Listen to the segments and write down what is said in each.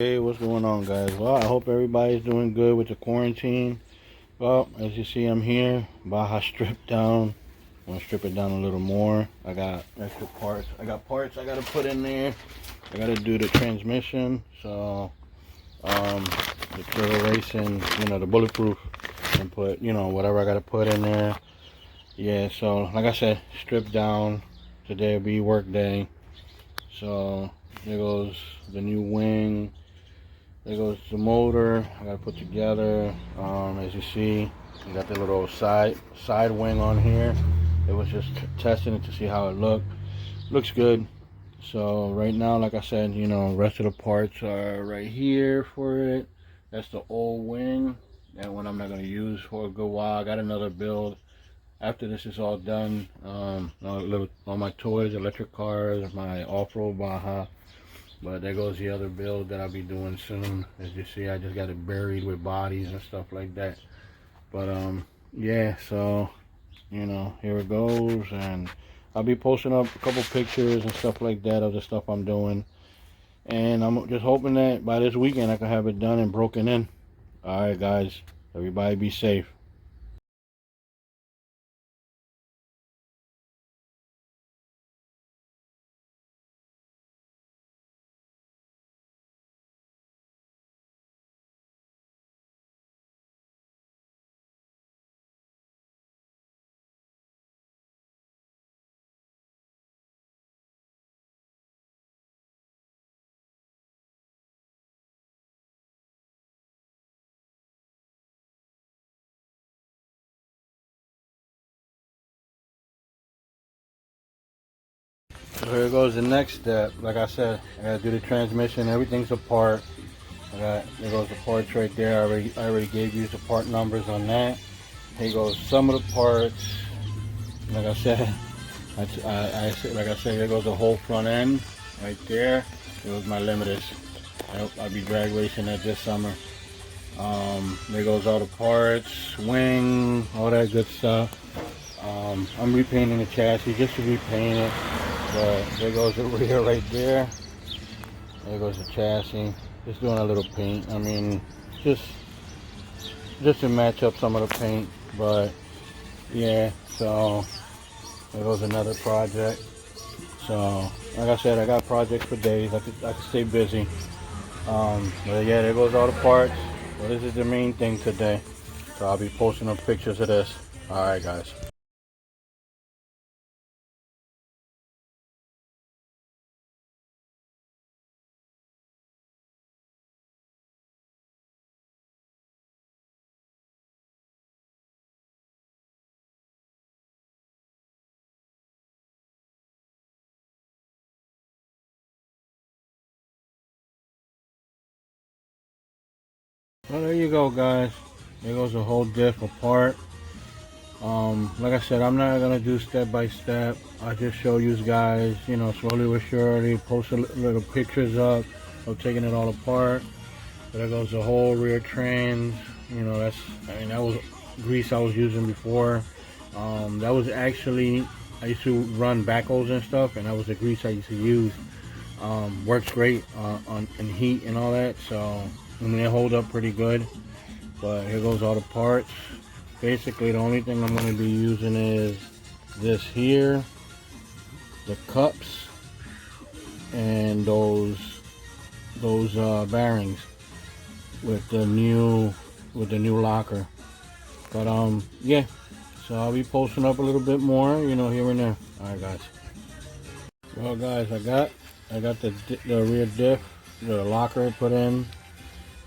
Hey, what's going on, guys? Well, I hope everybody's doing good with the quarantine. Well, as you see, I'm here. Baja stripped down. I'm gonna strip it down a little more. I got extra parts. I got parts I gotta put in there. I gotta do the transmission. So, the turtle racing, the bulletproof, and put, whatever I gotta put in there. Yeah. So, like I said, stripped down. Today will be work day. So, there goes the new wing. There goes the motor I gotta put together. As you see, you got the little side wing on here. It was just testing it to see how it looked. Looks good. So right now, like I said, rest of the parts are right here for it. That's the old wing. That one I'm not gonna use for a good while. I got another build after this is all done. All my toys, electric cars, my off-road Baja. But there goes the other build that I'll be doing soon. As you see, I just got it buried with bodies and stuff like that. But yeah, so here it goes, and I'll be posting up a couple pictures and stuff like that of the stuff I'm doing. And I'm just hoping that by this weekend I can have it done and broken in. Alright guys, everybody be safe. So here goes the next step. Like I said, I gotta do the transmission. Everything's apart. There goes the parts right there. I already gave you the part numbers on that. Here goes some of the parts. Like I said, there goes the whole front end right there. It was my limiters. I'll be drag racing that this summer. There goes all the parts, wing, all that good stuff. I'm repainting the chassis just to repaint it. But there goes the rear right there. There goes the chassis. Just doing a little paint. I mean, just to match up some of the paint. But yeah, so there goes another project. So like I said, I got projects for days. I could stay busy. But yeah, there goes all the parts. So this is the main thing today. So I'll be posting up pictures of this. Alright guys. Well, there you go, guys. There goes the whole diff apart. Like I said, I'm not gonna do step by step. I just show you guys, slowly but surely, post a little pictures up of taking it all apart. There goes the whole rear trans. That was grease I was using before. That was actually, I used to run backhoes and stuff, and that was the grease I used to use. Works great in heat and all that, so they hold up pretty good. But here goes all the parts. Basically, the only thing I'm going to be using is this here, the cups, and those bearings with the new locker. But yeah, so I'll be posting up a little bit more, here and there. All right, guys. Well, guys, I got the rear diff, the locker put in.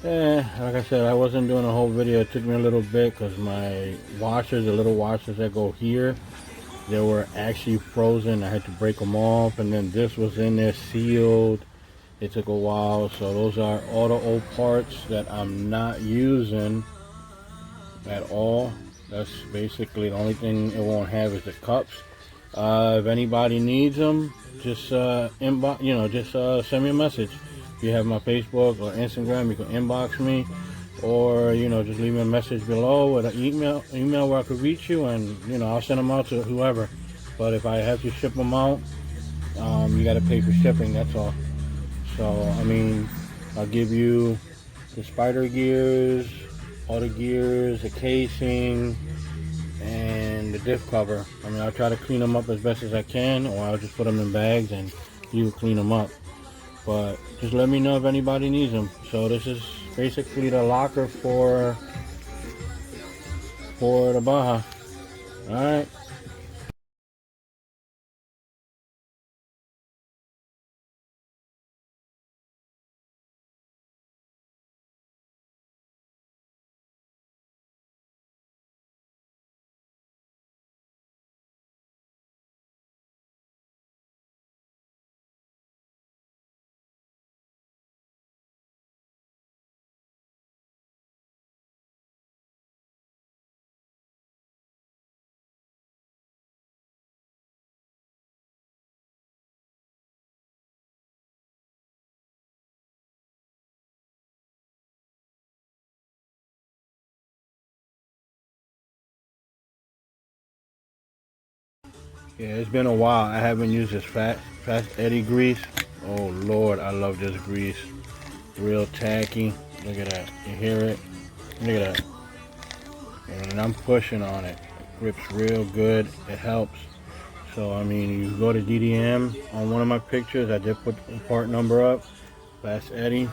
Like I said, I wasn't doing a whole video. It took me a little bit because my washers, the little washers that go here, they were actually frozen. I had to break them off, and then this was in there sealed. It took a while. So those are all the old parts that I'm not using at all. That's basically the only thing it won't have is the cups. If anybody needs them, just inbox, send me a message. If you have my Facebook or Instagram, you can inbox me, or just leave me a message below with an email where I could reach you, and I'll send them out to whoever. But if I have to ship them out, you got to pay for shipping. That's all. So I mean, I'll give you the spider gears, all the gears, the casing, and the diff cover. I mean, I'll try to clean them up as best as I can, or I'll just put them in bags and you clean them up. But just let me know if anybody needs them. So this is basically the locker for the Baja. All right. Yeah, it's been a while. I haven't used this Fast Eddie grease. Oh Lord, I love this grease. Real tacky. Look at that. You hear it? Look at that. And I'm pushing on it. It grips real good. It helps. So I mean, you go to DDM on one of my pictures. I did put the part number up. Fast Eddie.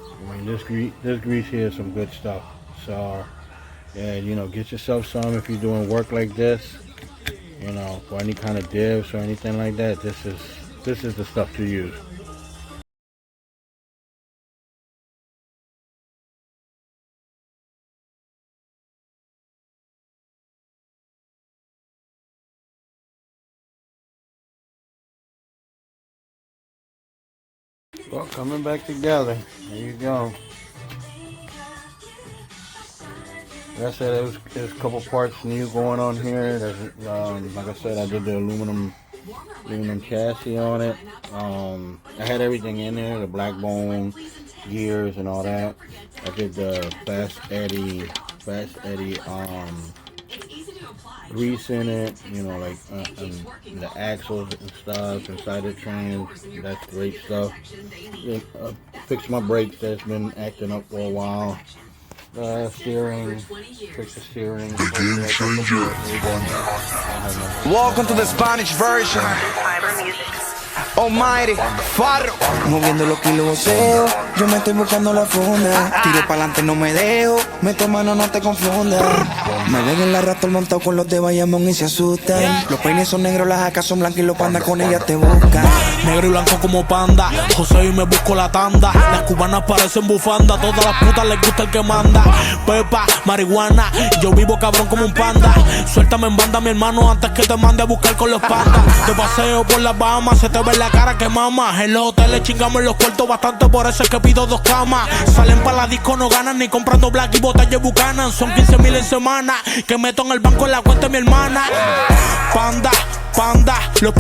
I mean, this grease here is some good stuff. So yeah, you know, get yourself some if you're doing work like this. You know, for any kind of divs or anything like that, this is the stuff to use. Well, coming back together. There you go. Like I said, there's a couple parts new going on here. There's, like I said, I did the aluminum chassis on it. I had everything in there, the black bone, gears, and all that. I did the Fast Eddie grease in it, you know, like the axles and stuff inside the train. That's great stuff. Fixed my brakes that's been acting up for a while. Steering, fix the steering. Welcome to the Spanish version. Almighty, Faro. Moviendo los kilos voceo, yo me estoy buscando la funda. Tiro pa'lante, no me dejo, meto mano, no te confundas. Me ven en la Raptor montado con los de Bayamón y se asustan. Los peines son negros, las acas son blancas y los pandas con ellas te buscan. Negro y blanco como panda, José y me busco la tanda. Las cubanas parecen bufanda, todas las putas les gusta el que manda. Pepa, marihuana, yo vivo cabrón como un panda. Suéltame en banda mi hermano antes que te mande a buscar con los pandas. De paseo por las Bahamas, se te ve la cara que mama. En los hoteles chingamos los cuartos bastante, por eso es que pido 2 camas. Salen pa' la disco, no ganan ni comprando black y botellas bucanan. Son 15,000 en semana, que meto en el banco en la cuenta de mi hermana. Panda, los